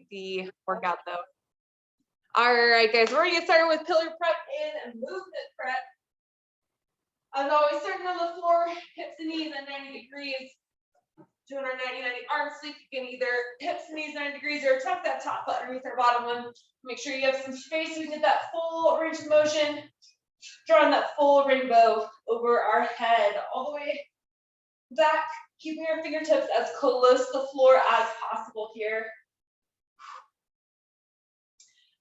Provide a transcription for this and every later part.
the workout though. All right, guys, we're gonna get started with pillar prep and movement prep. As always, starting on the floor, hips and knees at 90 degrees. Doing our 90-90 arm sweep. You can either hips and knees 90 degrees or tuck that top foot underneath our bottom one. Make sure you have some space so we get that full range of motion. Drawing that full rainbow over our head, all the way back, keeping our fingertips as close to the floor as possible here.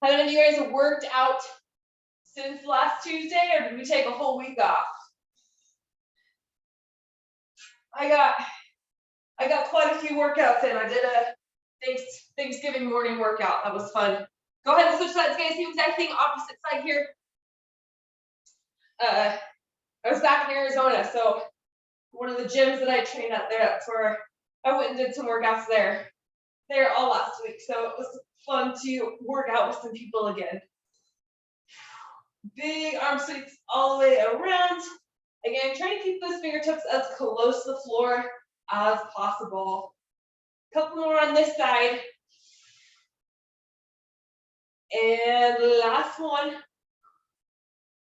How many of you guys have worked out since last Tuesday, or did we take a whole week off? I got quite a few workouts in. I did a Thanksgiving morning workout. That was fun. Go ahead and switch sides, guys. Same exact thing, opposite side here. I was back in Arizona, so one of the gyms that I trained at there, that's where I went and did some workouts there all last week. So it was fun to work out with some people again. Big arm sweeps all the way around. Again, try to keep those fingertips as close to the floor as possible. Couple more on this side. And last one.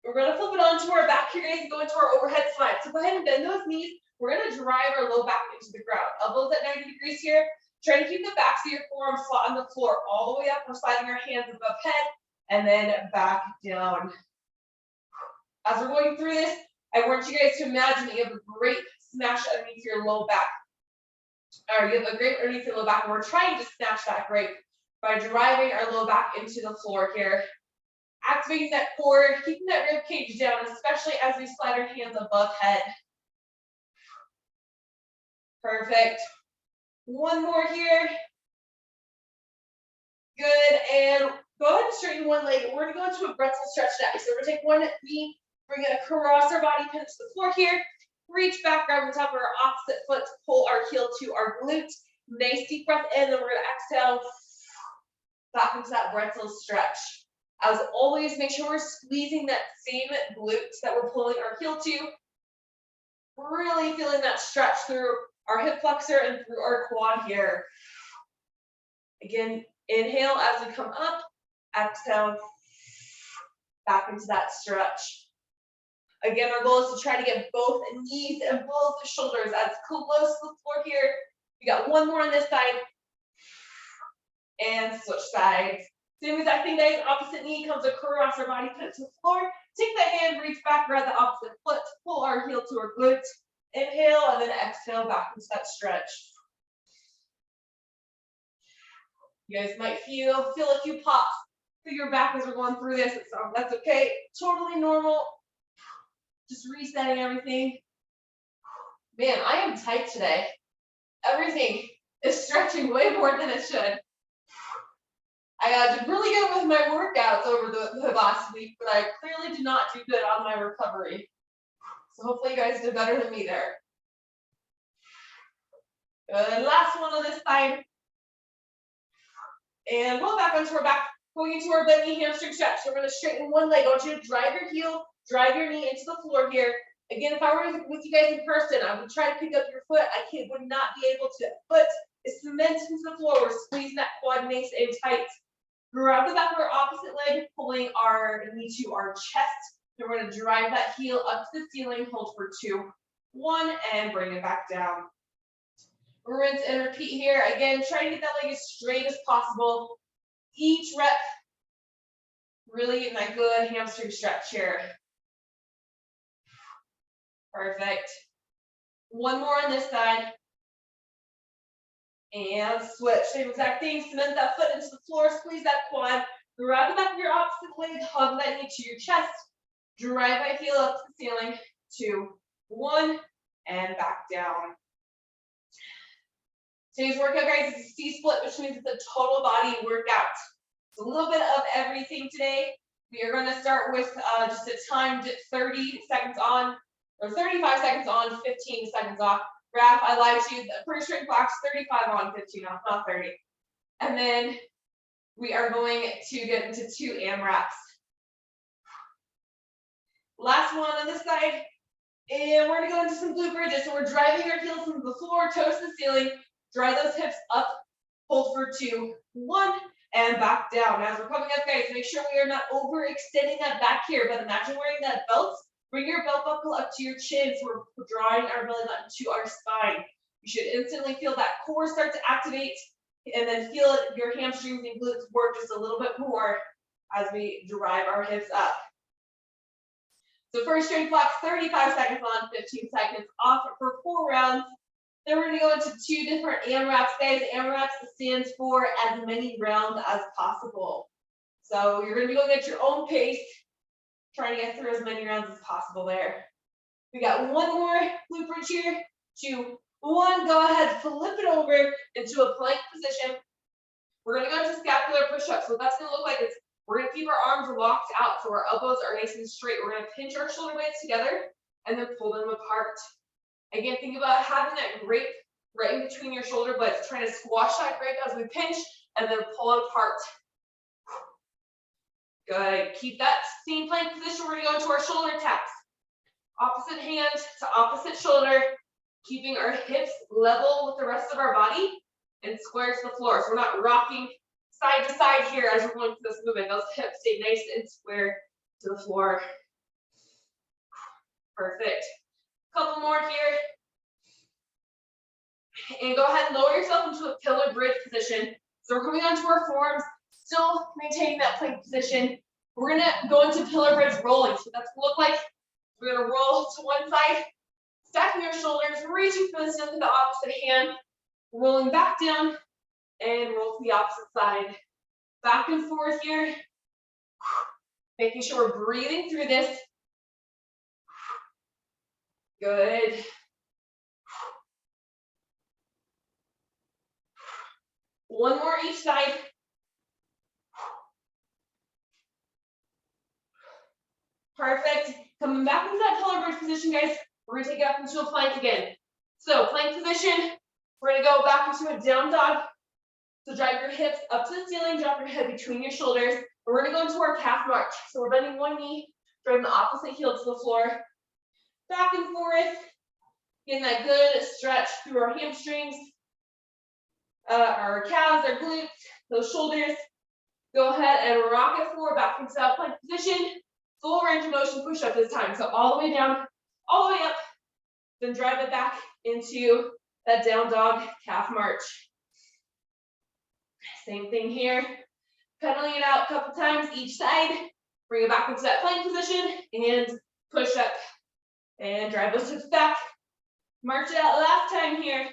We're going to flip it onto our back here, guys, and go into our overhead slide. So go ahead and bend those knees. We're going to drive our low back into the ground. Elbows at 90 degrees here. Try to keep the backs of your forearms flat on the floor all the way up. We're sliding our hands above head and then back down. As we're going through this, I want you guys to imagine that you have a great snatch underneath your low back. Or you have a grip underneath your low back, and we're trying to snatch that grip by driving our low back into the floor here. Activating that core, keeping that rib cage down, especially as we slide our hands above head. Perfect. One more here. Good, and go ahead and straighten one leg. We're gonna go into a pretzel stretch next. So we're gonna take one knee, bring it across our body, pinch the floor here. Reach back, grab on top of our opposite foot to pull our heel to our glute. Nice deep breath in, then we're gonna exhale back into that pretzel stretch. As always, make sure we're squeezing that same glute that we're pulling our heel to. Really feeling that stretch through our hip flexor and through our quad here. Again, inhale as we come up, exhale back into that stretch. Again, our goal is to try to get both knees and both the shoulders as close to the floor here. We got one more on this side. And switch sides. Same exact thing, guys. Opposite knee comes across our body, put it to the floor. Take that hand, reach back, grab the opposite foot, pull our heel to our glute. Inhale, and then exhale back into that stretch. You guys might feel a few pops through your back as we're going through this. That's okay. Totally normal. Just resetting everything. Man, I am tight today. Everything is stretching way more than it should. I did really good with my workouts over the last week, but I clearly did not do good on my recovery. So hopefully you guys did better than me there. Good. Last one on this side. And roll back onto our back, going into our bent knee hamstring stretch. So we're going to straighten one leg. I want you to drive your heel, drive your knee into the floor here. Again, if I were with you guys in person, I would try to pick up your foot. Would not be able to. Foot is cemented into the floor. We're squeezing that quad nice and tight. Grab the back of our opposite leg, pulling our knee to our chest. Then we're going to drive that heel up to the ceiling, hold for 2, 1, and bring it back down. Rinse and repeat here. Again, try to get that leg as straight as possible. Each rep, really getting that good hamstring stretch here. Perfect. One more on this side. And switch. Same exact thing. Cement that foot into the floor. Squeeze that quad. Grab the back of your opposite leg. Hug that knee to your chest. Drive that heel up to the ceiling. 2, 1, and back down. Today's workout, guys, is a C-split, which means it's a total body workout. It's a little bit of everything today. We are going to start with just a timed 30 seconds on, or 35 seconds on, 15 seconds off. Raph, I lied to you. The pretty straight box, 35 on, 15 off, not 30. And then we are going to get into 2 AMRAPs. Last one on this side. And we're going to go into some glute bridges. So we're driving our heels from the floor, toes to the ceiling. Drive those hips up, hold for 2, 1, and back down. As we're coming up, guys, make sure we are not overextending that back here, but imagine wearing that belt. Bring your belt buckle up to your chin, so we're drawing our belly button to our spine. You should instantly feel that core start to activate, and then feel your hamstrings and glutes work just a little bit more as we drive our hips up. So first straight block, 35 seconds on, 15 seconds off for 4 rounds. Then we're gonna go into 2 different AMRAPs, guys. AMRAPs stands for as many rounds as possible. So you're gonna go get your own pace, trying to get through as many rounds as possible there. We got 1 more glute bridge here, 2, 1, go ahead, flip it over into a plank position. We're gonna go into scapular push-ups. What that's gonna look like is we're gonna keep our arms locked out so our elbows are nice and straight. We're gonna pinch our shoulder blades together and then pull them apart. Again, think about having that grape right in between your shoulder blades, trying to squash that grape as we pinch and then pull it apart. Good, keep that same plank position. We're gonna go into our shoulder taps. Opposite hand to opposite shoulder, keeping our hips level with the rest of our body and square to the floor. So we're not rocking side to side here as we're going through this movement. Those hips stay nice and square to the floor. Perfect. Couple more here. And go ahead and lower yourself into a pillar bridge position. So we're coming onto our forearms, still maintaining that plank position. We're gonna go into pillar bridge rolling. So that's what it looks like. We're gonna roll to one side, stacking your shoulders, reaching for the ceiling with the opposite hand, rolling back down, and roll to the opposite side. Back and forth here. Making sure we're breathing through this. Good. One more each side. Perfect. Coming back into that pillar bridge position, guys. We're gonna take it up into a plank again. So plank position, we're gonna go back into a down dog. So drive your hips up to the ceiling, drop your head between your shoulders. And we're gonna go into our calf march. So we're bending one knee, driving the opposite heel to the floor. Back and forth, getting that good stretch through our hamstrings, our calves, our glutes, those shoulders. Go ahead and rock it forward back into that plank position. Full range of motion push up this time. So all the way down, all the way up, then drive it back into that down dog calf march. Same thing here. Pedaling it out a couple times each side. Bring it back into that plank position and push up. And drive those hips back. March it out last time here.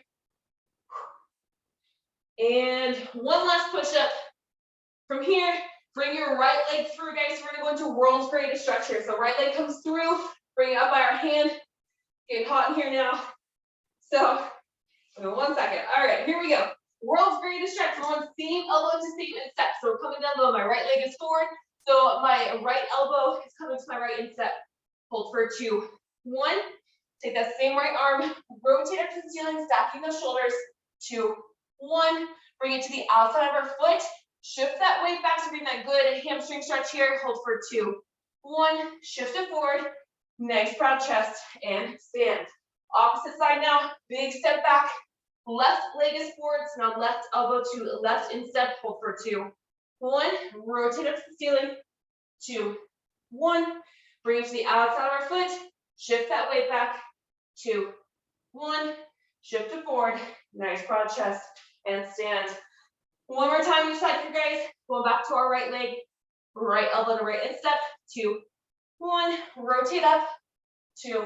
And one last push up. From here, bring your right leg through, guys. We're gonna go into world's greatest stretch here. So right leg comes through, bring it up by our hand. Getting hot in here now. So, 1 second. All right, here we go. World's greatest stretch. We're on same elbow to same instep. So we're coming down low. My right leg is forward. So my right elbow is coming to my right instep. Hold for 2, 1. Take that same right arm, rotate up to the ceiling, stacking the shoulders. 2, 1. Bring it to the outside of our foot. Shift that weight back to bring that good hamstring stretch here. Hold for 2, 1. Shift it forward. Nice proud chest and stand. Opposite side now. Big step back. Left leg is forward. So now left elbow to left instep. Hold for 2, 1. Rotate up to the ceiling. 2, 1. Bring it to the outside of our foot. Shift that weight back. 2, 1. Shift it forward. Nice broad chest and stand. One more time each side here, guys. Going back to our right leg. Right elbow to right instep. 2, 1. Rotate up. 2,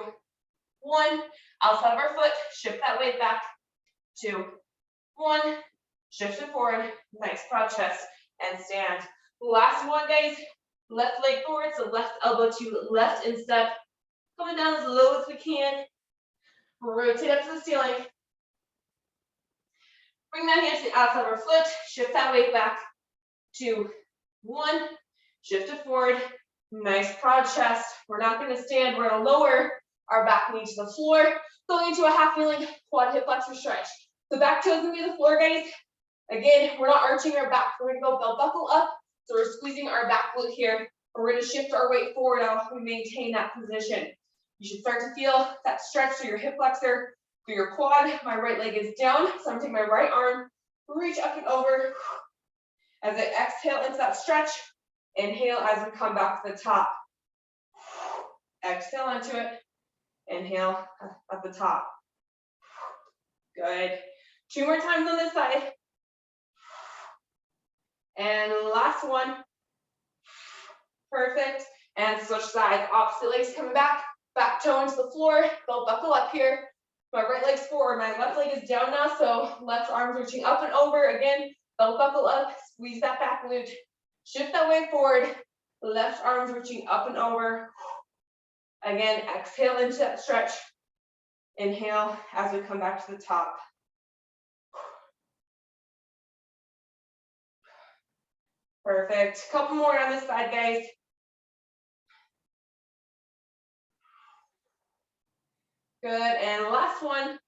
1. Outside of our foot. Shift that weight back. 2, 1. Shift it forward. Nice broad chest and stand. Last one, guys. Left leg forward. So left elbow to left instep. Coming down as low as we can. Rotate up to the ceiling. Bring that hand to the outside of our foot. Shift that weight back. 2, 1. Shift it forward. Nice broad chest. We're not going to stand. We're going to lower our back knee to the floor. Going into a half kneeling quad hip flexor stretch. The back toes going to be the floor, guys. Again, we're not arching our back. We're going to go belt buckle up. So we're squeezing our back glute here. We're going to shift our weight forward now. We maintain that position. You should start to feel that stretch through your hip flexor, through your quad. My right leg is down, so I'm taking my right arm, reach up and over, As I exhale into that stretch, inhale as we come back to the top. Exhale into it, inhale at the top. Good. 2 more times on this side. And last one. Perfect. And switch sides. Opposite legs coming back. Back toe into the floor. Belt buckle up here. My right leg's forward. My left leg is down now. So left arm's reaching up and over. Again, belt buckle up. Squeeze that back glute. Shift that weight forward. Left arm's reaching up and over. Again, exhale into that stretch. Inhale as we come back to the top. Perfect. Couple more on this side, guys. Good, and last one.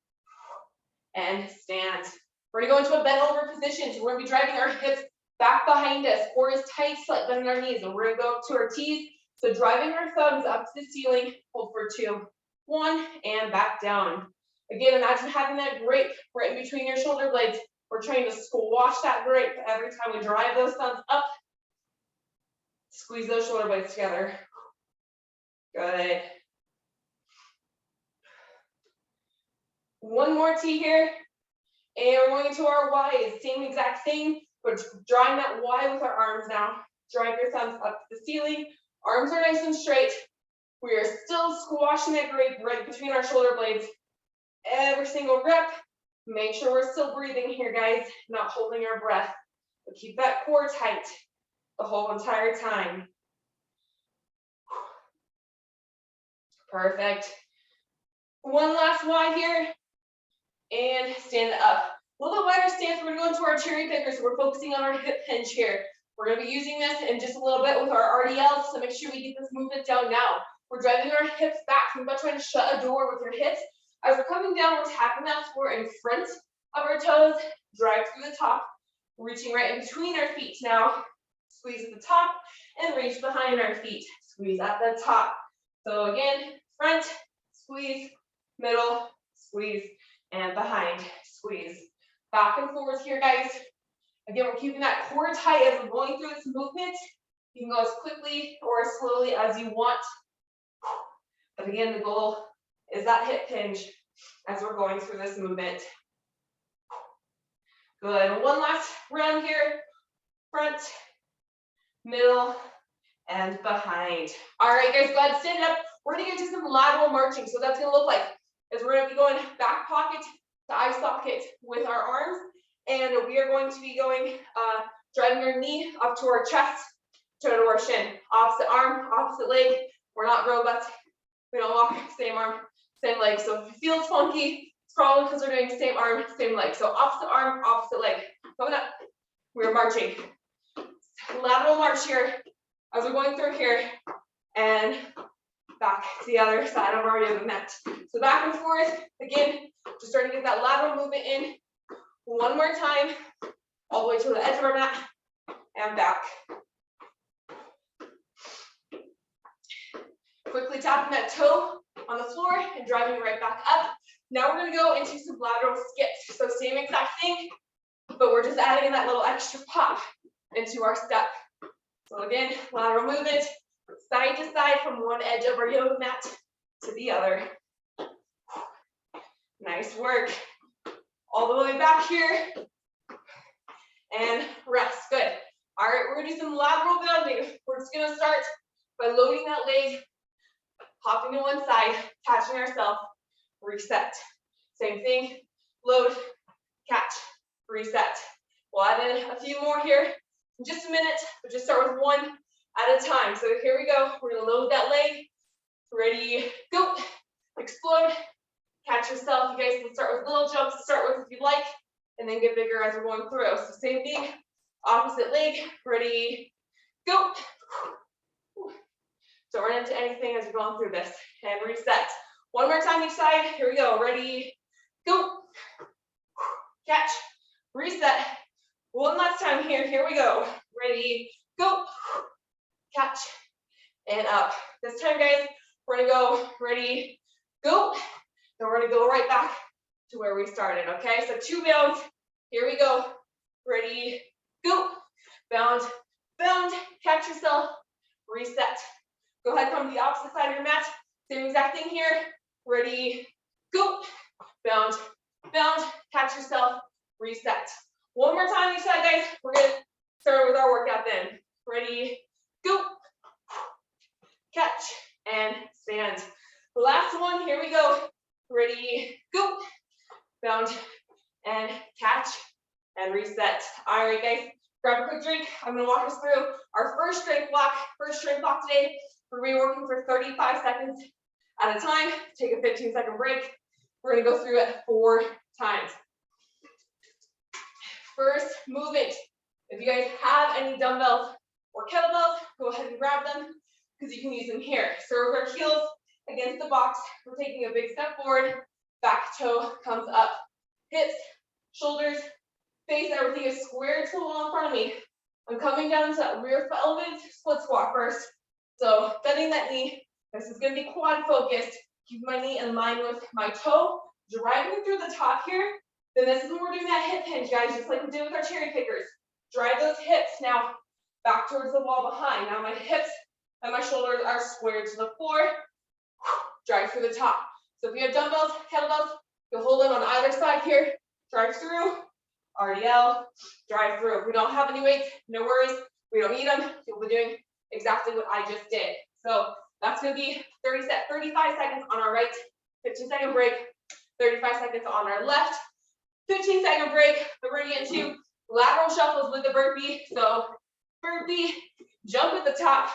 And stand. We're gonna go into a bent over position. So we're gonna be driving our hips back behind us. Core is tight, slight bend in our knees. And we're gonna go up to our T's. So driving our thumbs up to the ceiling. Hold for 2, 1, and back down. Again, imagine having that grape right in between your shoulder blades. We're trying to squash that grape every time we drive those thumbs up. Squeeze those shoulder blades together. Good. One more T here. And we're going into our Y's. Same exact thing, but drawing that Y with our arms now. Drive your thumbs up to the ceiling. Arms are nice and straight. We are still squashing that grape right between our shoulder blades. Every single rep. Make sure we're still breathing here, guys. Not holding our breath. But keep that core tight the whole entire time. Perfect. One last Y here. And stand up. A little bit wider stance. We're going to go into our cherry picker. So we're focusing on our hip hinge here. We're going to be using this in just a little bit with our RDLs. So make sure we get this movement down now. We're driving our hips back. Think about trying to shut a door with your hips. As we're coming down, we're tapping that floor in front of our toes. Drive through the top. Reaching right in between our feet now. Squeeze at the top and reach behind our feet. Squeeze at the top. So again, front, squeeze, middle, squeeze, and behind, squeeze. Back and forth here, guys. Again, we're keeping that core tight as we're going through this movement. You can go as quickly or as slowly as you want. But again, the goal is that hip hinge as we're going through this movement. Good. One last round here. Front, middle, and behind. All right, guys, go ahead and stand up. We're going to get into some lateral marching. So that's going to look like is we're going to be going back pocket to eye socket with our arms. And we are going to be going, driving our knee up to our chest, toe to our shin. Opposite arm, opposite leg. We're not robots. We don't walk same arm, same leg. So if it feels funky, it's probably because we're doing same arm, same leg. So opposite arm, opposite leg. Coming up, we're marching. Lateral march here as we're going through here. And back to the other side of our yoga mat. So back and forth. Again, just starting to get that lateral movement in. One more time. All the way to the edge of our mat. And back. Quickly tapping that toe on the floor and driving right back up. Now we're going to go into some lateral skips. So same exact thing, but we're just adding in that little extra pop into our step. So again, lateral movement, side to side from one edge of our yoga mat to the other. Nice work. All the way back here. And rest. Good. All right, we're going to do some lateral bonding. We're just going to start by loading that leg, hopping to one side, catching ourselves, reset. Same thing, load, catch, reset. We'll add in a few more here in just a minute, but just start with one at a time. So here we go. We're going to load that leg. Ready, go. Explode. Catch yourself. You guys can start with little jumps to start with if you'd like, and then get bigger as we're going through. So same thing, opposite leg. Ready, go. Don't run into anything as you're going through this. And reset. One more time each side. Here we go. Ready, go. Catch, reset. One last time here. Here we go. Ready, go. Catch, and up. This time, guys, we're going to go. Ready, go. And we're going to go right back to where we started, okay? So 2 bounds. Here we go. Ready, go. bound, bound, catch yourself, reset. Go ahead, come to the opposite side of your mat. Same exact thing here. Ready, go. Bound, bound, catch yourself, reset. One more time each side, guys. We're gonna start with our workout then. Ready, go. Catch and stand. Last one, here we go. Ready, go. Bound and catch and reset. All right, guys, grab a quick drink. I'm gonna walk us through our first strength block today. We're gonna be working for 35 seconds at a time. Take a 15-second break. We're gonna go through it 4 times. First movement. If you guys have any dumbbells or kettlebells, go ahead and grab them because you can use them here. So with our heels against the box, we're taking a big step forward. Back toe comes up. Hips, shoulders, face, everything is squared to the wall in front of me. I'm coming down to that rear foot elevated split squat first. So bending that knee. This is going to be quad focused. Keep my knee in line with my toe, driving through the top here. Then this is when we're doing that hip hinge, guys, just like we did with our cherry pickers. Drive those hips now back towards the wall behind. Now my hips and my shoulders are squared to the floor. Drive through the top. So if you have dumbbells, kettlebells, you'll hold them on either side here. Drive through, RDL, drive through. If we don't have any weights, no worries. We don't need them. You'll be doing exactly what I just did. So that's going to be 35 seconds on our right, 15-second break, 35 seconds on our left, 15-second break. We're going to get into lateral shuffles with the burpee. So burpee, jump at the top,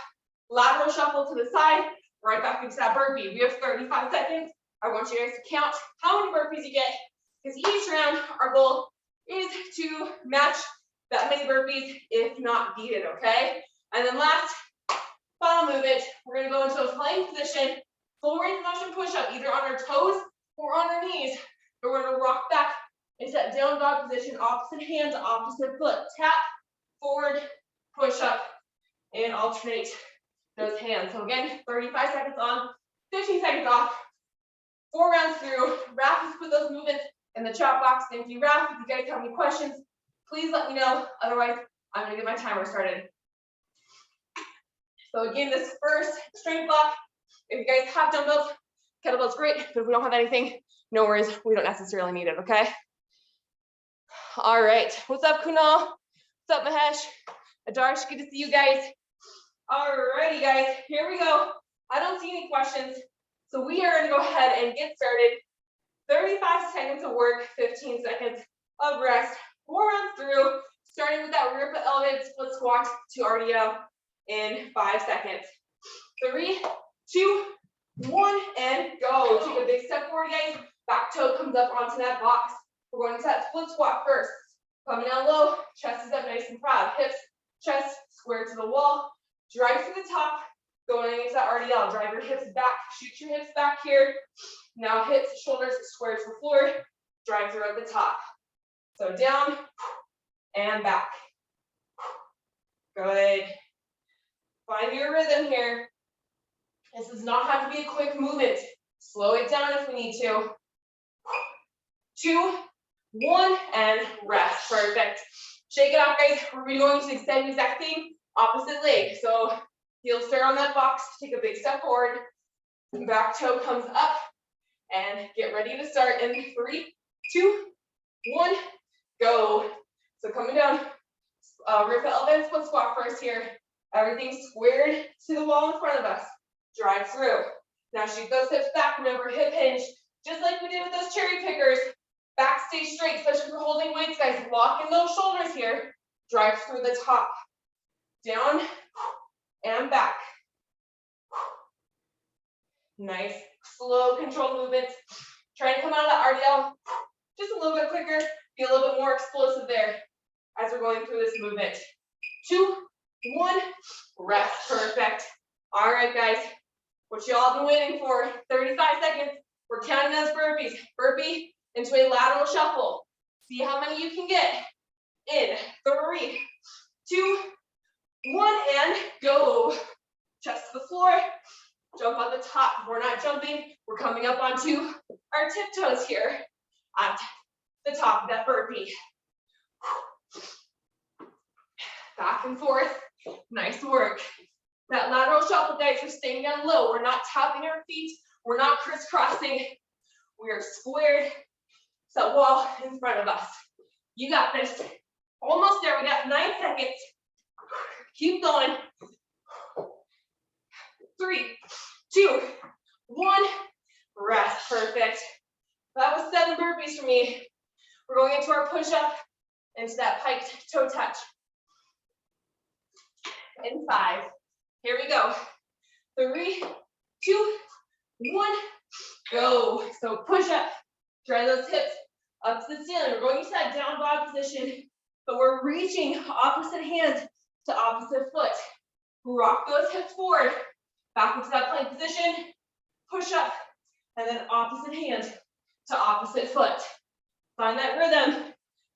lateral shuffle to the side, right back into that burpee. We have 35 seconds. I want you guys to count how many burpees you get, because each round, our goal is to match that many burpees, if not beat it, okay? And then last, final movement, we're gonna go into a plank position, full range of motion push-up, either on our toes or on our knees. But we're gonna rock back into that down dog position, opposite hand to opposite foot. Tap, forward, push-up, and alternate those hands. So again, 35 seconds on, 15 seconds off, 4 rounds through. Raph has put those movements in the chat box. Thank you, Raph. If you guys have any questions, please let me know. Otherwise, I'm gonna get my timer started. So again, this first strength block, if you guys have dumbbells, kettlebells, great. But if we don't have anything, no worries. We don't necessarily need it, okay? All right. What's up, Kunal? What's up, Mahesh? Adarsh, good to see you guys. All righty, guys. Here we go. I don't see any questions. So we are going to go ahead and get started. 35 seconds of work, 15 seconds of rest. 4 rounds through, starting with that rear foot elevated split squat to RDL in 5 seconds. 3, 2, 1, and go. Take a big step forward, guys. Back toe comes up onto that box. We're going to that split squat first. Coming down low, chest is up nice and proud. Hips, chest, square to the wall. Drive through the top. Going into that RDL, drive your hips back, shoot your hips back here. Now hips, shoulders, square to the floor. Drive through at the top. So down and back. Good. Find your rhythm here. This does not have to be a quick movement. Slow it down if we need to. 2, 1, and rest. Perfect. Shake it off, guys. We're going to extend the exact same opposite leg. So heel start on that box, take a big step forward, back toe comes up, and get ready to start in 3, 2, 1, go. So coming down, rear foot elevated split squat first here. Everything squared to the wall in front of us. Drive through. Now shoot those hips back, remember hip hinge, just like we did with those cherry pickers. Back stay straight, especially for holding weights, guys. Lock in those shoulders here. Drive through the top. Down and back. Nice, slow, controlled movements. Try to come out of that RDL just a little bit quicker. Be a little bit more explosive there as we're going through this movement. 2, 1, rest. Perfect. All right, guys. What y'all been waiting for? 35 seconds. We're counting those burpees. Burpee into a lateral shuffle. See how many you can get. In 3, 2, 1, and go. Chest to the floor. Jump on the top. We're not jumping. We're coming up onto our tiptoes here at the top of that burpee. Back and forth. Nice work. That lateral shuffle, guys, we're staying down low. We're not tapping our feet. We're not crisscrossing. We are squared. So wall in front of us. You got this. Almost there. We got 9 seconds. Keep going. 3, 2, 1. Rest. Perfect. That was 7 burpees for me. We're going into our push-up, into that piked toe touch. In 5. Here we go. 3, 2, 1. Go. So push up. Drive those hips up to the ceiling. We're going into that down dog position, but we're reaching opposite hand to opposite foot. Rock those hips forward. Back into that plank position. Push up. And then opposite hand to opposite foot. Find that rhythm.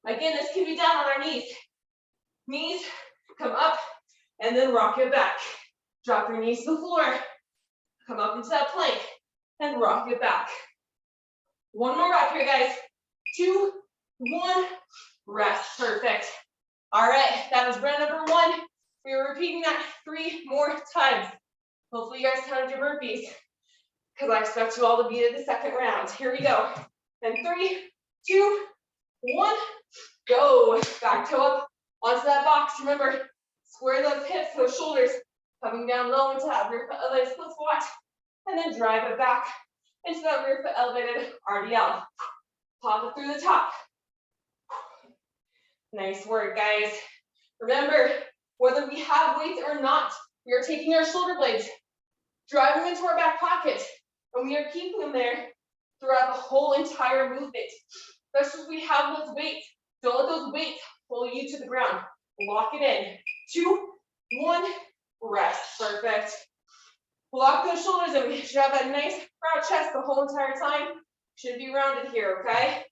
Again, this can be down on our knees. Knees come up and then rock it back. Drop your knees to the floor. Come up into that plank and rock it back. One more rep here, guys. 2, 1, rest. Perfect. All right, that was round number 1. We are repeating that 3 more times. Hopefully you guys counted your burpees, because I expect you all to be in the second round. Here we go. And 3, 2, 1, go. Back toe up onto that box. Remember, square those hips, those shoulders, coming down low into that rear foot elevated split squat, and then drive it back into that rear foot elevated RDL. Pop it through the top. Nice work, guys. Remember, whether we have weights or not, we are taking our shoulder blades, driving them into our back pocket, and we are keeping them there throughout the whole entire movement. Especially if we have those weights. Don't let those weights pull you to the ground. Lock it in. 2, 1, rest. Perfect. Lock those shoulders in. We should have that nice proud chest the whole entire time. Should be rounded here, okay?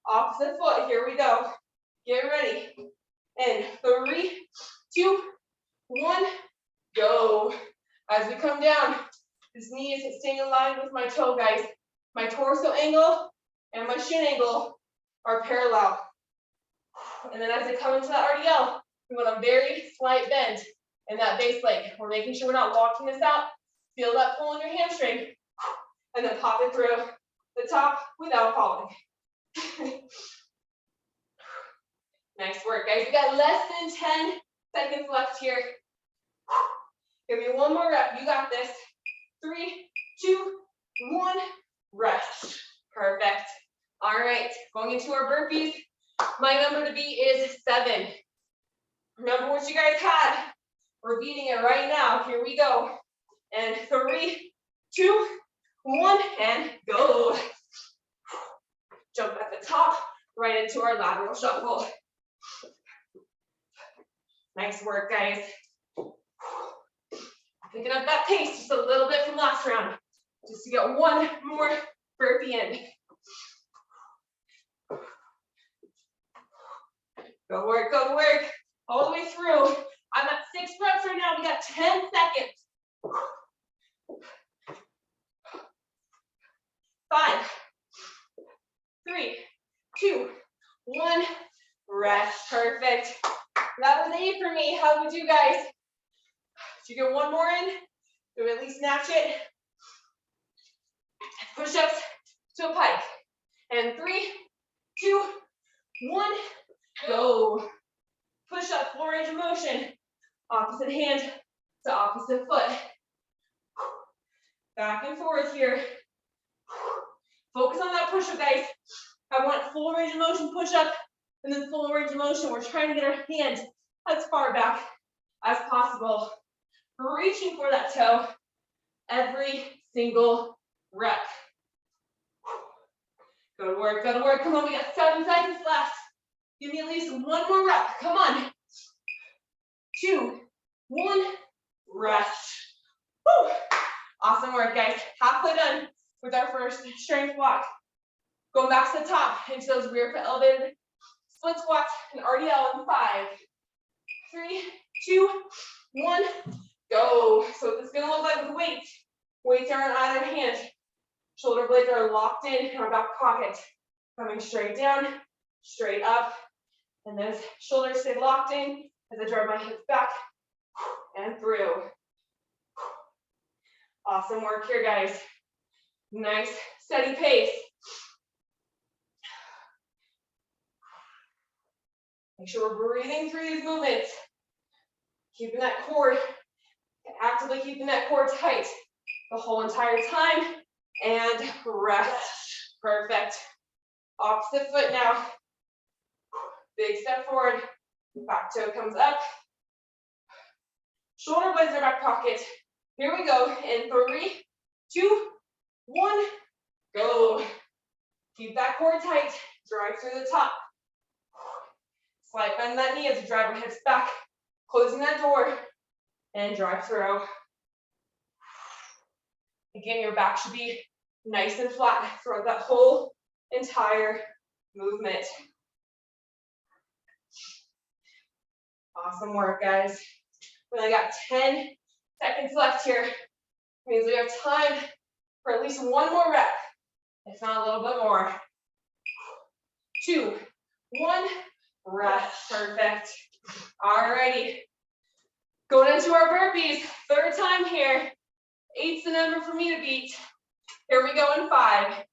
Opposite foot. Here we go. Get ready. And 3, 2, 1, go. As we come down, this knee is staying aligned with my toe, guys. My torso angle and my shin angle are parallel. And then as I come into that RDL, we want a very slight bend in that base leg. We're making sure we're not locking this out. Feel that pull in your hamstring. And then pop it through the top without falling. Nice work, guys. We got less than 10 seconds left here. Give me one more rep. You got this. 3, 2, 1, rest. Perfect. All right, going into our burpees. My number to beat is 7. Remember what you guys had. We're beating it right now. Here we go. And 3, 2, 1, and go. Jump at the top, right into our lateral shuffle. Nice work, guys. Picking up that pace just a little bit from last round, just to get one more burpee in. Go work, all the way through. I'm at 6 reps right now. We got 10 seconds. 5, 3, 2, 1, rest. Perfect. That was 8 for me. How would you guys? Did you get one more in? Do we at least snatch it? Push-ups to a pike. And 3, 2, 1, go. Push up, full range of motion. Opposite hand to opposite foot. Back and forth here. Focus on that push-up, guys. I want full range of motion push-up and then full range of motion. We're trying to get our hand as far back as possible. Reaching for that toe every single rep. Good work, good work. Come on, we got 7 seconds left. Give me at least one more rep. Come on. 2, 1, rest. Woo. Awesome work, guys. Halfway done with our first strength walk. Going back to the top into those rear foot elevated split squats and RDL in 5, 3, 2, 1, go. So what this is gonna look like with weights. Weights are on either hand. Shoulder blades are locked in our back pocket. Coming straight down, straight up, and those shoulders stay locked in. as I drive my hips back and through. Awesome work here, guys. Nice, steady pace. Make sure we're breathing through these movements. Keeping that core, actively keeping that core tight the whole entire time. And rest. Perfect. Opposite foot now. Big step forward. Back toe comes up. Shoulder blades in our back pocket. Here we go. In 3, 2, 1, go. Keep that core tight. Drive through the top. Slight bend in that knee as you drive your hips back. Closing that door. And drive through. Again, your back should be nice and flat throughout that whole entire movement. Awesome work, guys. We only got 10 seconds left here. Means we have time for at least one more rep, if not a little bit more. 2, 1, rest. Perfect. Alrighty. Going into our burpees. Third time here. 8's the number for me to beat. Here we go in 5,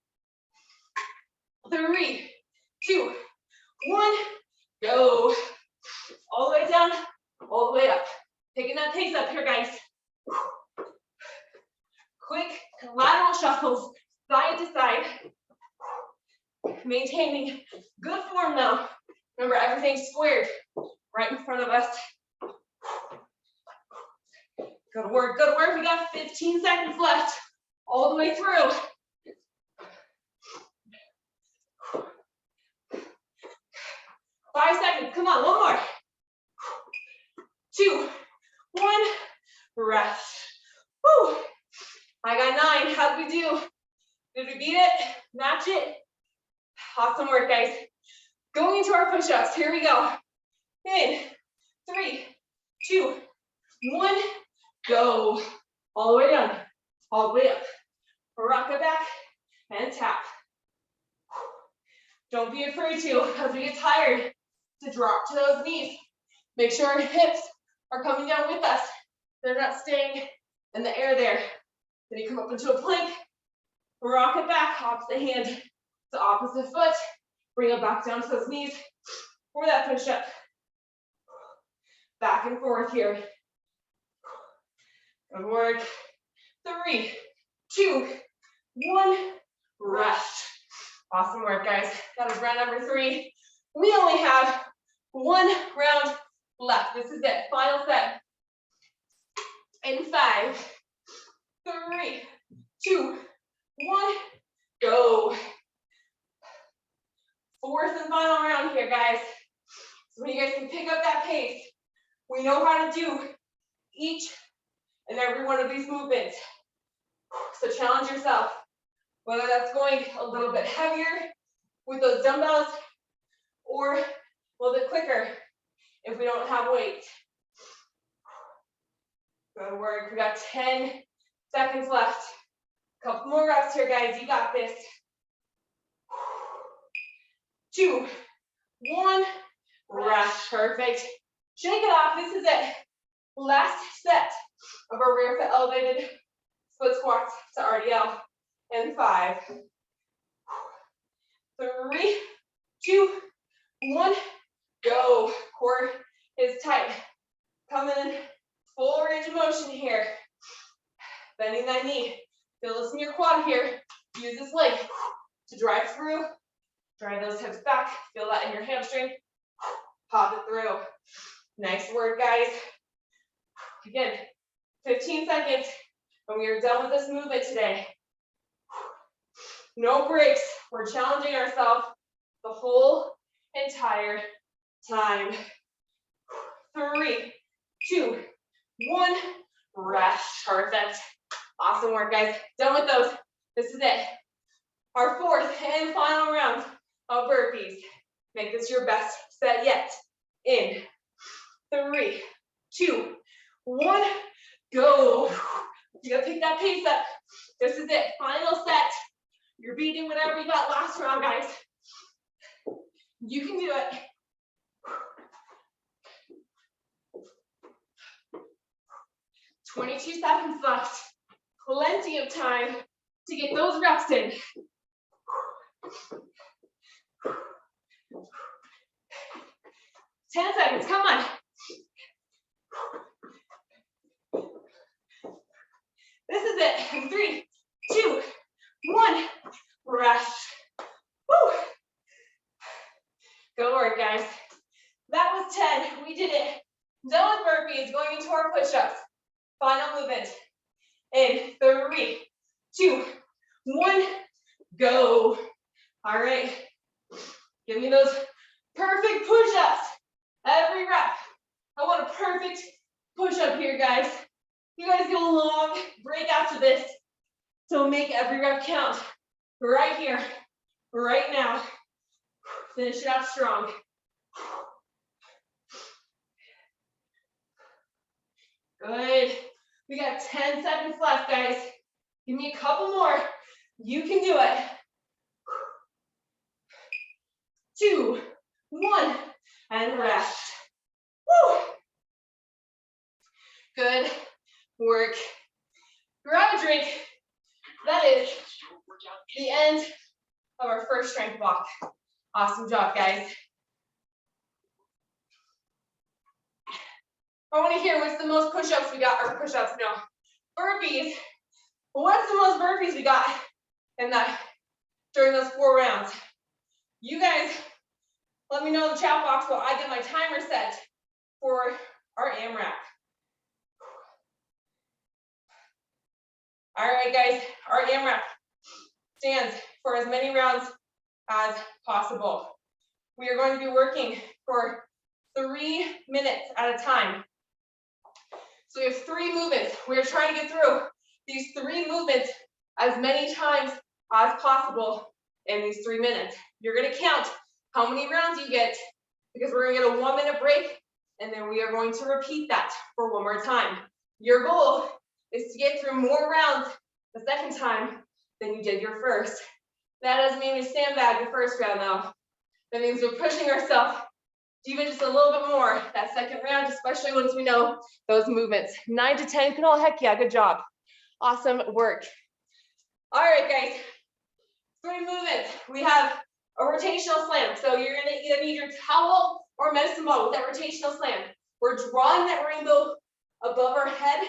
3, 2, 1, go. All the way down, all the way up. Picking that pace up here, guys. Quick lateral shuffles, side to side. Maintaining good form though. Remember, everything's squared right in front of us. Good work, good work. We got 15 seconds left, all the way through. 5 seconds, come on, one more. 2, 1, rest. Woo. I got 9, how'd we do? Did we beat it? Match it? Awesome work, guys. Going into our push-ups, here we go. In 3, 2, 1, go. All the way down, all the way up. Rock it back and tap. Don't be afraid to, as we get tired, to drop to those knees. Make sure our hips are coming down with us. They're not staying in the air there. Then you come up into a plank, rock it back, opposite hand to opposite foot. Bring it back down to those knees for that push-up. Back and forth here. Good work. 3, 2, 1, rest. Awesome work, guys. That was round number 3. We only have 1 round left. This is it. Final set. In 5, 3, 2, 1, go. 4th and final round here, guys. So when you guys can pick up that pace, we know how to do each and every one of these movements. So challenge yourself, whether that's going a little bit heavier with those dumbbells or a little bit quicker if we don't have weight. Good work. We got 10 seconds left. A couple more reps here, guys. You got this. 2, 1, rest. Perfect. Shake it off. This is it. Last set of our rear foot elevated split squats to RDL. And 5, 3, 2, 1, go. Core is tight. Coming in full range of motion here. Bending that knee. Feel this in your quad here. Use this leg to drive through. Drive those hips back. Feel that in your hamstring. Pop it through. Nice work, guys. Again, 15 seconds, and we are done with this movement today. No breaks. We're challenging ourselves the whole entire time. 3, 2, 1, rest. Perfect. Awesome work, guys. Done with those. This is it. Our 4th and final round of burpees. Make this your best set yet. In 3, 2, 1, go. You gotta pick that pace up. This is it. Final set. You're beating whatever you got last round, guys. You can do it. 22 seconds left. Plenty of time to get those reps in. 10 seconds, come on. This is it. In 3, 2, 1. Rest. Woo. Good work, guys. That was 10. We did it. Done with burpees. Going into our push-ups. Final movement. In 3, 2, 1. Go. All right. Give me those perfect push-ups. Every rep. I want a perfect push-up here, guys. You guys get a long break after this. So make every rep count. Right here. Right now. Finish it out strong. Good. We got 10 seconds left, guys. Give me a couple more. You can do it. 2, 1, and rest. Woo. Good work. Grab a drink. That is the end of our first strength walk. Awesome job, guys. I want to hear what's the most push-ups we got, or push-ups, no, burpees. What's the most burpees we got in that during those 4 rounds? You guys, let me know in the chat box while I get my timer set for our AMRAP. All right, guys, our AMRAP stands for as many rounds as possible. We are going to be working for 3 minutes at a time. So we have 3 movements. We are trying to get through these 3 movements as many times as possible in these 3 minutes. You're going to count how many rounds you get, because we're going to get a 1-minute break, and then we are going to repeat that for 1 more time. Your goal is to get through more rounds the second time than you did your first. That doesn't mean we sandbag the first round though. That means we're pushing ourselves even just a little bit more that second round, especially once we know those movements. 9 to 10, oh, heck yeah, good job. Awesome work. All right, guys, 3 movements. We have a rotational slam. So you're gonna either need your towel or medicine ball with that rotational slam. We're drawing that rainbow above our head,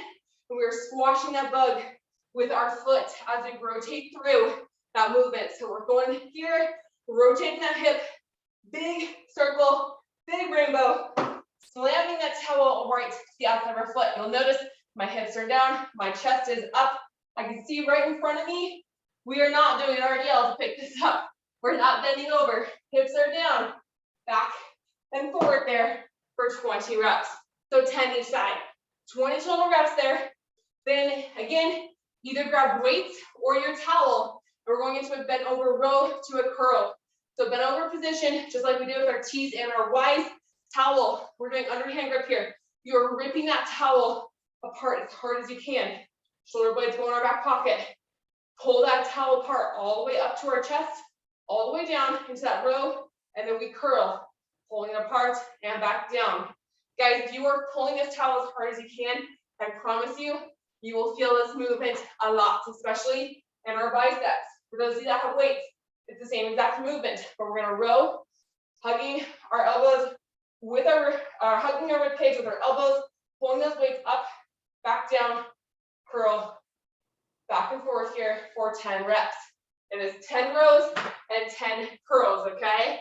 and we're squashing that bug with our foot as we rotate through that movement. So we're going here, rotating that hip, big circle, big rainbow, slamming that towel right to the outside of our foot. You'll notice my hips are down, my chest is up. I can see right in front of me. We are not doing an RDL to pick this up. We're not bending over. Hips are down, back and forward there for 20 reps. So 10 each side. 20 total reps there. Then again, either grab weights or your towel. We're going into a bent over row to a curl. So bent over position, just like we did with our T's and our Y's. Towel, we're doing underhand grip here. You're ripping that towel apart as hard as you can. Shoulder blades go in our back pocket. Pull that towel apart all the way up to our chest, all the way down into that row, and then we curl, pulling it apart and back down. Guys, if you are pulling this towel as hard as you can, I promise you, you will feel this movement a lot, especially in our biceps. For those of you that have weights, it's the same exact movement, but we're gonna row, hugging our elbows with hugging our rib cage with our elbows, pulling those weights up, back down, curl, back and forth here for 10 reps. It is 10 rows and 10 curls, okay?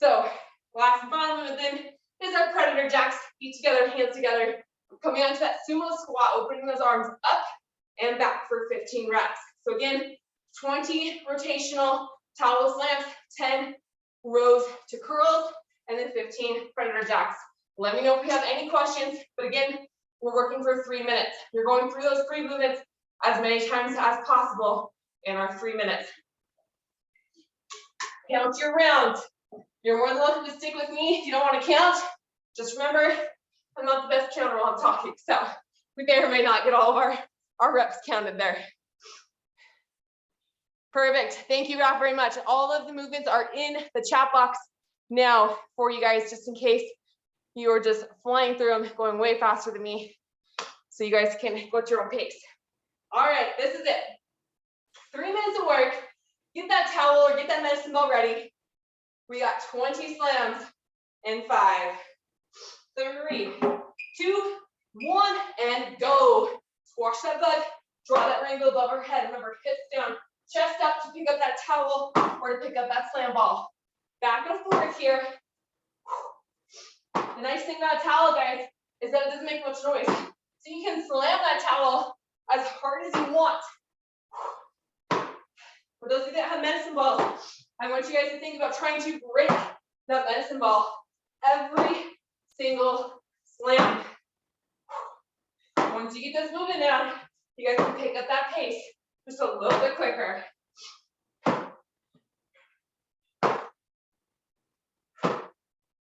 So last and final movement then is our predator jacks, feet together, hands together, coming onto that sumo squat, opening those arms up and back for 15 reps. So again, 20 rotational towel slams, 10 rows to curls, and then 15 predator jacks. Let me know if you have any questions, but again, we're working for 3 minutes. You're going through those 3 movements as many times as possible in our 3 minutes. Count your rounds. You're more than welcome to stick with me if you don't want to count. Just remember, I'm not the best counter while I'm talking, so we may or may not get all of our reps counted there. Perfect. Thank you, Ralph, very much. All of the movements are in the chat box now for you guys, just in case you are just flying through them, going way faster than me. so you guys can go at your own pace. All right, this is it. 3 minutes of work. Get that towel or get that medicine ball ready. We got 20 slams in 5, 3, 2, 1, and go. Squash that butt. Draw that rainbow above our head. Remember, hips down, chest up to pick up that towel or to pick up that slam ball. Back and forth here. The nice thing about a towel, guys, is that it doesn't make much noise. So you can slam that towel as hard as you want. For those of you that have medicine balls, I want you guys to think about trying to break that medicine ball every single slam. Once you get this moving down, you guys can pick up that pace just a little bit quicker.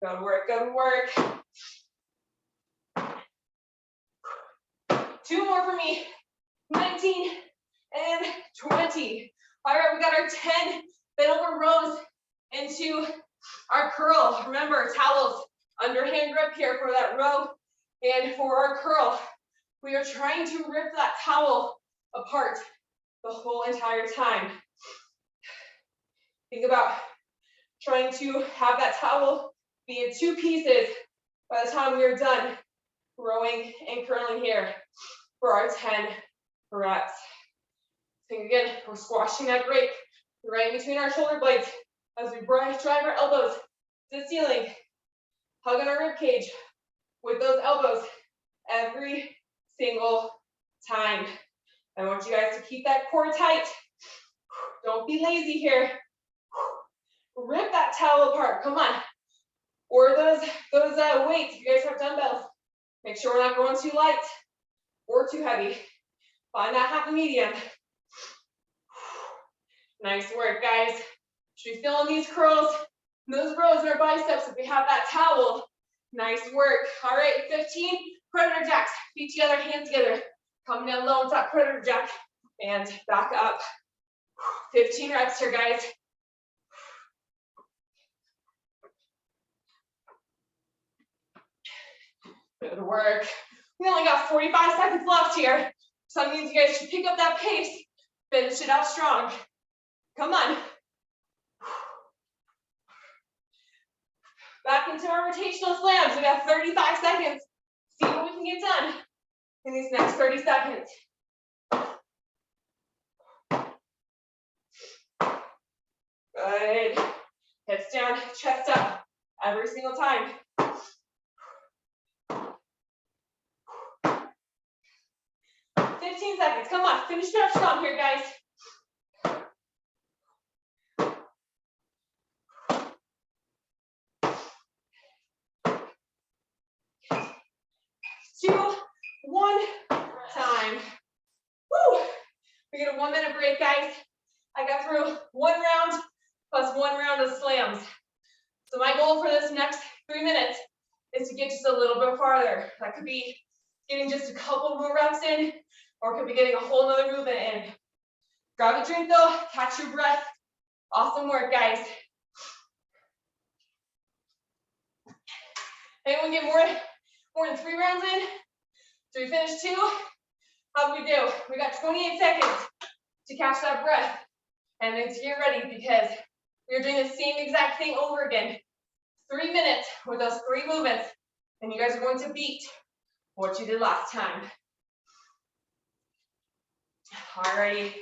Good work, good work. 2 more for me. 19 and 20. All right, we got our 10 bent over rows into our curl. Remember, towels, underhand grip here for that row and for our curl. We are trying to rip that towel apart the whole entire time. Think about trying to have that towel be in 2 pieces by the time we are done rowing and curling here for our 10 reps. Think again, we're squashing that grip right between our shoulder blades as we drive our elbows to the ceiling. Hugging our rib cage with those elbows every single time. I want you guys to keep that core tight. Don't be lazy here. Rip that towel apart, come on. Or those weights, if you guys have dumbbells, make sure we're not going too light or too heavy. Find that happy medium. Nice work, guys. Should be feeling these curls, those rows in our biceps if we have that towel. Nice work. All right, 15 predator jacks. Feet together, hands together. Coming down low into that predator jack and back up. 15 reps here, guys. Good work. We only got 45 seconds left here. So that means you guys should pick up that pace. Finish it out strong. Come on. Back into our rotational slams. We got 35 seconds. See what we can get done in these next 30 seconds. Good. Hips down, chest up every single time. 15 seconds. Come on, finish it up strong here, guys. Two, 1, time. Woo! We get a 1 minute break, guys. I got through 1 round plus 1 round of slams. So my goal for this next 3 minutes is to get just a little bit farther. That could be getting just a couple more reps in, or it could be getting a whole nother movement in. Grab a drink though, catch your breath. Awesome work, guys. Anyone get more than 3 rounds in? So we finished 2. How did we do? We got 28 seconds to catch that breath and then to get ready because we're doing the same exact thing over again. 3 minutes with those 3 movements, and you guys are going to beat what you did last time. Alrighty,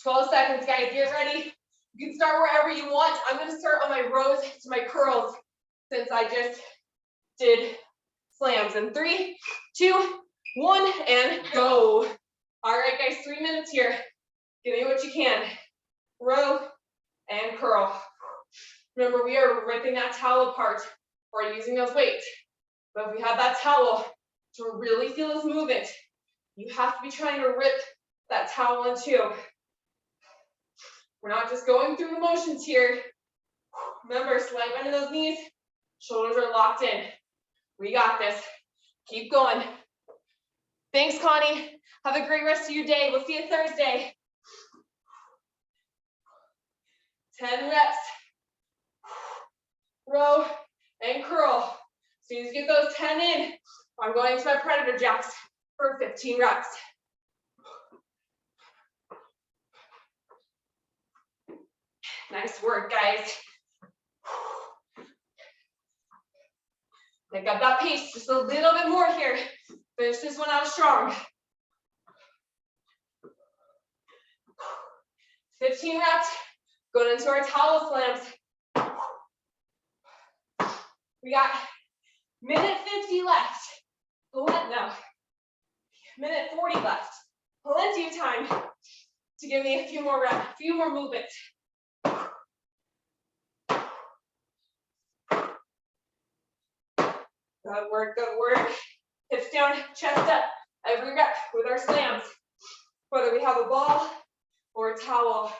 12 seconds, guys, get ready. You can start wherever you want. I'm gonna start on my rows to my curls since I just did slams. In 3, 2, 1, and go. All right, guys, 3 minutes here. Give me what you can. Row and curl. Remember, we are ripping that towel apart or using those weights. But if we have that towel to really feel this movement, you have to be trying to rip that towel in 2. We're not just going through the motions here. Remember, slight bend in those knees. Shoulders are locked in. We got this. Keep going. Thanks, Connie. Have a great rest of your day. We'll see you Thursday. 10 reps. Row and curl. As soon as you get those 10 in, I'm going into my predator jacks for 15 reps. Nice work, guys. Pick up that pace just a little bit more here. Finish this one out strong. 15 reps. Going into our towel slams. We got minute 50 left. No, minute 40 left. Plenty of time to give me a few more reps, a few more movements. Good work, good work. Hips down, chest up. Every rep with our slams. Whether we have a ball or a towel.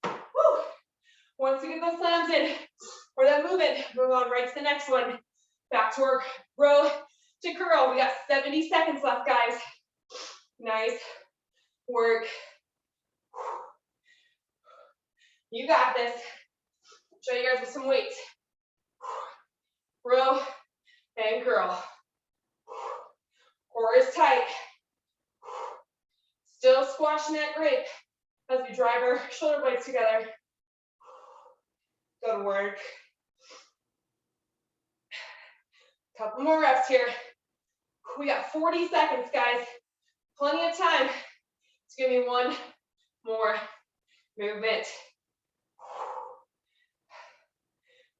Woo. Once we get those slams in, or that movement, move on right to the next one. Back to our row to curl. We got 70 seconds left, guys. Nice work. You got this. Show you guys with some weights. Row and curl. Core is tight. Still squashing that grip as we drive our shoulder blades together. Good work. Couple more reps here. We got 40 seconds, guys. Plenty of time to give me one more movement.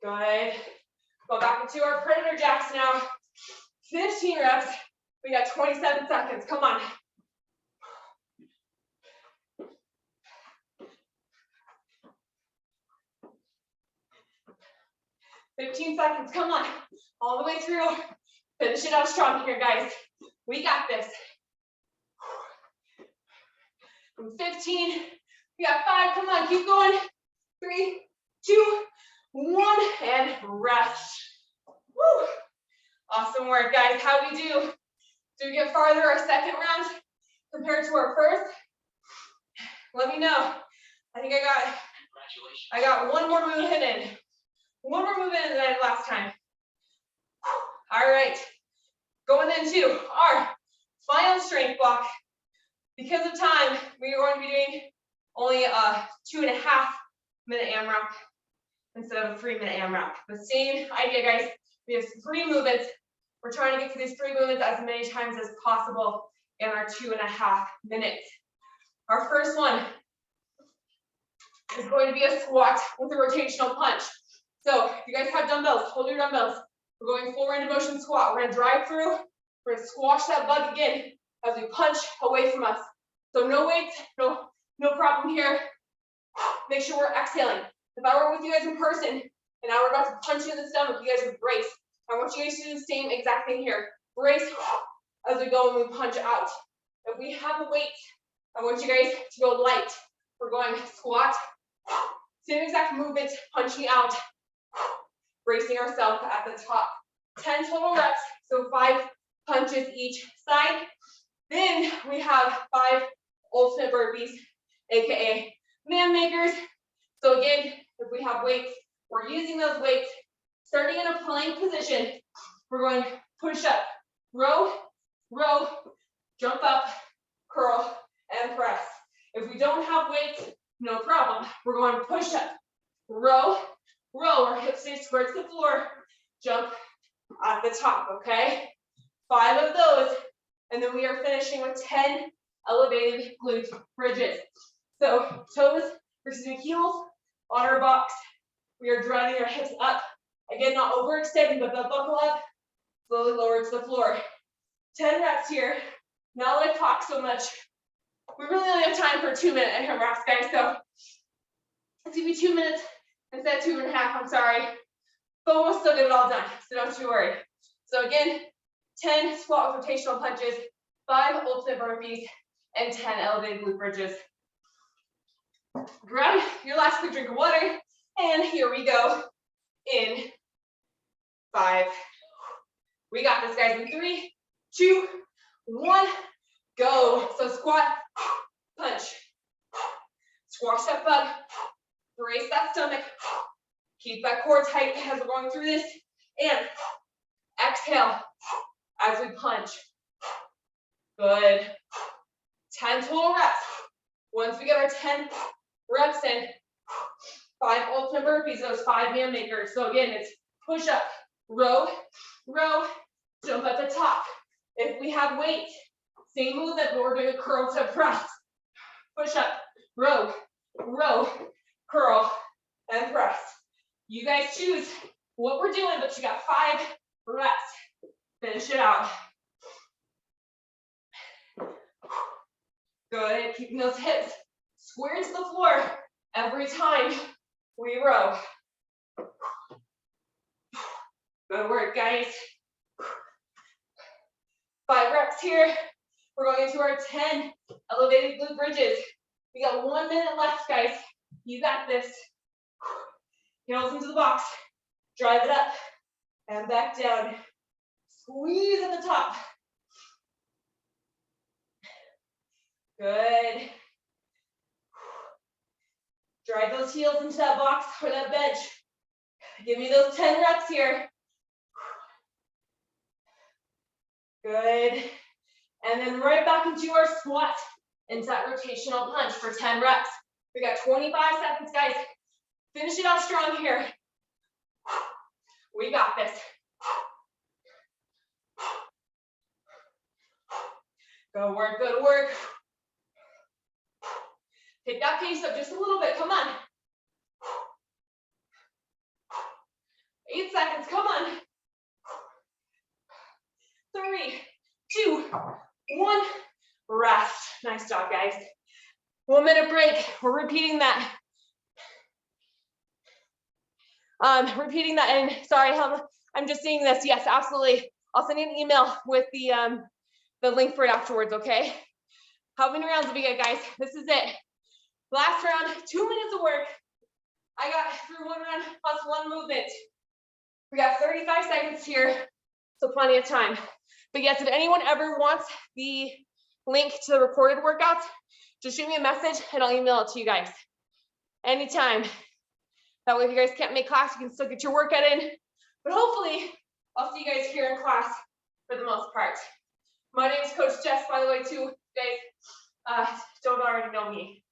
Good. Go back into our predator jacks now. 15 reps. We got 27 seconds. Come on. $15 seconds. Come on. All the way through. Finish it out strong here, guys. We got this. From 15. We got 5. Come on. Keep going. 3, 2, 1. And rest. Woo. Awesome work, guys. How we do? Do we get farther our second round compared to our first? Let me know. I think I got one more movement in. One more movement than I did last time. All right. Going into our final strength block. Because of time, we are going to be doing only a 2.5 minute AMRAP instead of a 3-minute AMRAP. The same idea, guys. We have 3 movements. We're trying to get to these 3 movements as many times as possible in our 2.5 minutes. Our first one is going to be a squat with a rotational punch. So if you guys have dumbbells, hold your dumbbells. We're going full range of motion squat. We're going to drive through. We're going to squash that bug again as we punch away from us. So no weights, no problem here. Make sure we're exhaling. If I were with you guys in person and I were about to punch you in the stomach, you guys would brace. I want you guys to do the same exact thing here. Brace as we go and we punch out. If we have a weight, I want you guys to go light. We're going squat, same exact movement, punching out, bracing ourselves at the top. 10 total reps, so 5 punches each side. Then we have 5 ultimate burpees, AKA man makers. So again, if we have weights, we're using those weights. Starting in a plank position, we're going push up, row, row, jump up, curl, and press. If we don't have weights, no problem. We're going to push up, row, row, our hips stay square to the floor, jump at the top, okay? 5 of those, and then we are finishing with 10 elevated glute bridges. So heels on our box. We are driving our hips up. Again, not overextending, but they'll buckle up, slowly lower to the floor. 10 reps here. Now that I've talked so much, we really only have time for 2-minute AMRAPs, guys, so it's gonna be 2 minutes instead of 2.5, I'm sorry. But we'll still get it all done, so don't you worry. So again, 10 squat with rotational punches, 5 ultimate burpees, and 10 elevated glute bridges. Grab your last quick drink of water, and here we go. In 5. We got this, guys, in 3, 2, 1, go. So squat, punch, squash that butt, brace that stomach, Keep that core tight as we're going through this. And exhale as we punch. Good. 10 total reps. Once we get our 10 reps in, 5 ultimate burpees, those 5 man makers. So again, it's push up, row, row, jump at the top. If we have weight, same movement, but we're doing a curl to press. Push up, row, row, curl, and press. You guys choose what we're doing, but you got 5 reps. Finish it out. Good, keeping those hips square to the floor every time we row. Good work, guys. 5 reps here. We're going into our 10 elevated glute bridges. We got 1 minute left, guys. You got this. Heels into the box. Drive it up and back down. Squeeze at the top. Good. Drive those heels into that box or that bench. Give me those 10 reps here. Good. And then right back into our squat, into that rotational punch for 10 reps. We got 25 seconds, guys. Finish it off strong here. We got this. Good work, good work. Take that pace up just a little bit, come on. 8 seconds, come on. 3, 2, 1, rest. Nice job, guys. 1 minute break. We're repeating that. And sorry, I'm just seeing this. Yes, absolutely. I'll send you an email with the link for it afterwards, okay? How many rounds have we got, guys? This is it. Last round, 2 minutes of work. I got through 1 round plus 1 movement. We got 35 seconds here, so plenty of time. But yes, if anyone ever wants the link to the recorded workouts, just shoot me a message and I'll email it to you guys anytime. That way, if you guys can't make class, you can still get your workout in. But hopefully, I'll see you guys here in class for the most part. My name is Coach Jess, by the way, too. You guys don't already know me.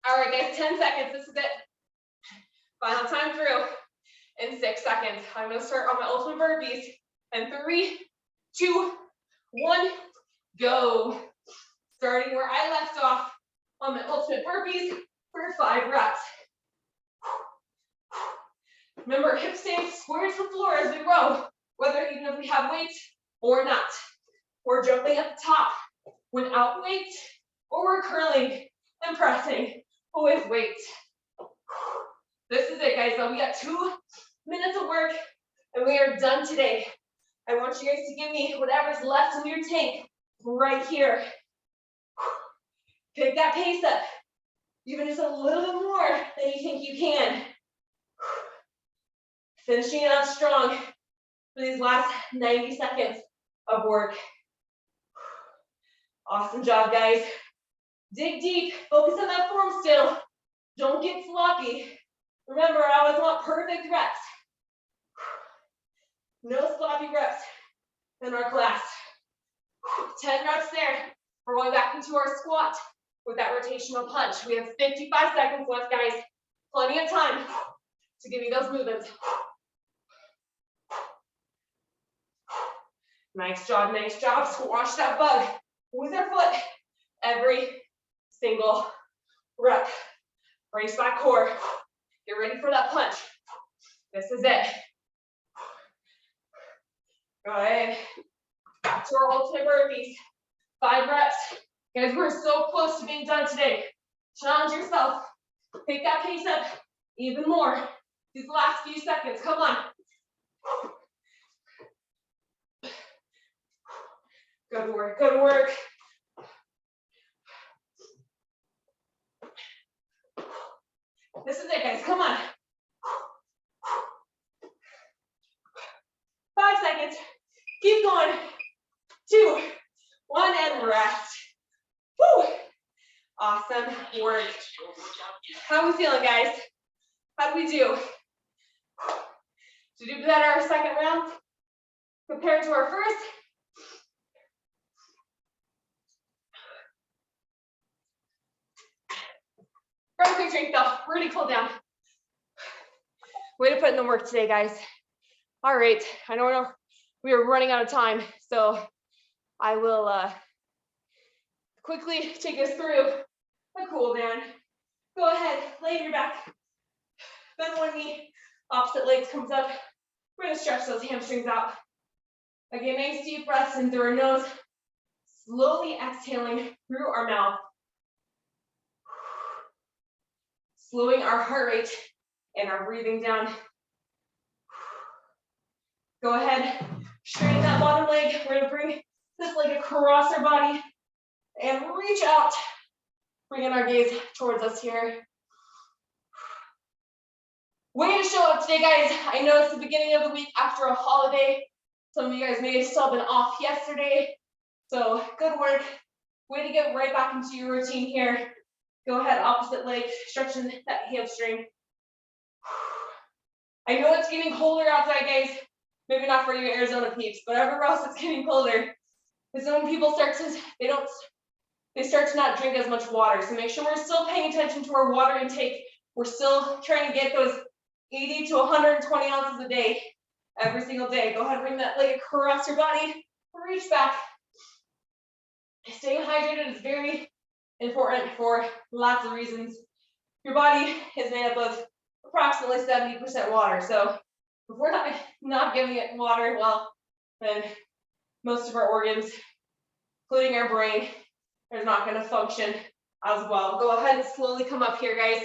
All right, guys, 10 seconds. This is it. Final time through in 6 seconds. I'm going to start on my ultimate burpees. And 3, 2, 1, go. Starting where I left off on my ultimate burpees for 5 reps. Remember, hips staying square to the floor as we row, whether even if we have weight or not. We're jumping at the top without weight, or we're curling and pressing with weight. This is it, guys. So we got 2 minutes of work, and we are done today. I want you guys to give me whatever's left in your tank right here. Pick that pace up, even just a little bit more than you think you can. Finishing it up strong for these last 90 seconds of work. Awesome job, guys. Dig deep, focus on that form still. Don't get sloppy. Remember, I always want perfect reps. No sloppy reps in our class. 10 reps there. We're going back into our squat with that rotational punch. We have 55 seconds left, guys. Plenty of time to give you those movements. Nice job, nice job. Squash that bug with our foot every single rep. Brace that core. Get ready for that punch. This is it. Good. Back to our ultimate burpees. 5 reps. Guys, we're so close to being done today. Challenge yourself. Pick that pace up even more. These last few seconds. Come on. Good work, good work. This is it, guys. Come on. 5 seconds. Keep going. 2, 1, and rest. Woo! Awesome work. How are we feeling, guys? How as we do to do that our second round, compared to our first. Perfect strength though, we're gonna cool down. Way to put in the work today, guys. All right, I know we are running out of time, so I will quickly take us through a cool down. Go ahead, lay on your back, bend one knee, opposite leg comes up. We're gonna stretch those hamstrings out. Again, nice deep breaths in through our nose, slowly exhaling through our mouth. Slowing our heart rate and our breathing down. Go ahead, straighten that bottom leg. We're gonna bring this leg across our body and reach out. Bringing our gaze towards us here. Way to show up today, guys. I know it's the beginning of the week after a holiday. Some of you guys may have still been off yesterday. So good work. Way to get right back into your routine here. Go ahead, opposite leg, stretching that hamstring. I know it's getting colder outside, guys. Maybe not for you Arizona peeps, but everywhere else it's getting colder. Because when people start to, they start to not drink as much water. So make sure we're still paying attention to our water intake. We're still trying to get those 80 to 120 ounces a day, every single day. Go ahead, bring that leg across your body, reach back. Staying hydrated is very important for lots of reasons. Your body is made up of approximately 70% water. So if we're not giving it water, well, then most of our organs, including our brain, are not going to function as well. Go ahead and slowly come up here, guys.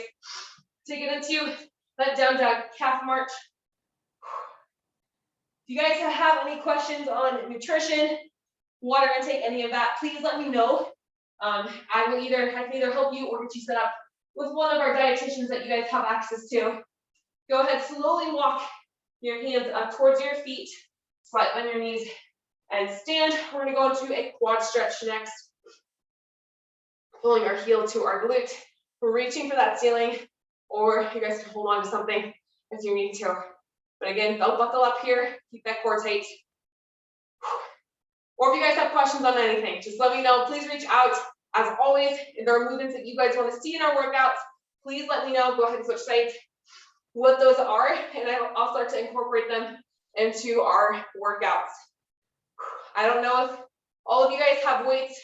Take it into that down dog calf march. If you guys have any questions on nutrition, water intake, any of that, please let me know. I can either help you or get you set up with one of our dietitians that you guys have access to. Go ahead, slowly walk your hands up towards your feet, slide on your knees, and stand. We're gonna go into a quad stretch next. Pulling our heel to our glute. We're reaching for that ceiling, or you guys can hold on to something if you need to. But again, belt buckle up here, keep that core tight. Or if you guys have questions on anything, just let me know. Please reach out. As always, if there are movements that you guys want to see in our workouts, please let me know. Go ahead and switch sites, what those are, and I'll start to incorporate them into our workouts. I don't know if all of you guys have weights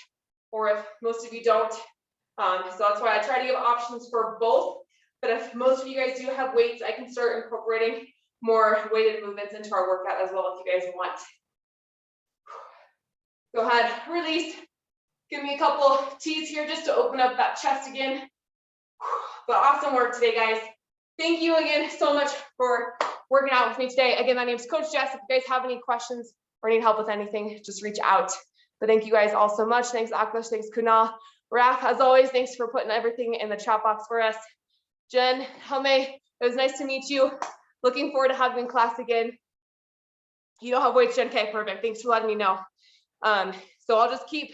or if most of you don't. So that's why I try to give options for both. But if most of you guys do have weights, I can start incorporating more weighted movements into our workout as well if you guys want. Go ahead, release. Give me a couple T's here just to open up that chest again. But awesome work today, guys. Thank you again so much for working out with me today. Again, my name is Coach Jess. If you guys have any questions or need help with anything, just reach out. But thank you guys all so much. Thanks, Akash. Thanks, Kunal. Raf, as always, thanks for putting everything in the chat box for us. Jen, Hame, it was nice to meet you. Looking forward to having you in class again. You don't have weights, Jen? Okay, perfect. Thanks for letting me know. So I'll just keep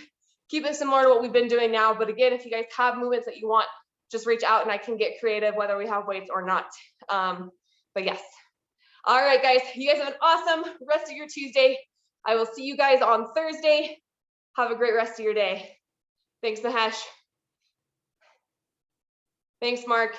it similar to what we've been doing now. But again, if you guys have movements that you want, just reach out and I can get creative whether we have weights or not. But yes. All right, guys, you guys have an awesome rest of your Tuesday. I will see you guys on Thursday. Have a great rest of your day. Thanks, Mahesh. Thanks, Mark.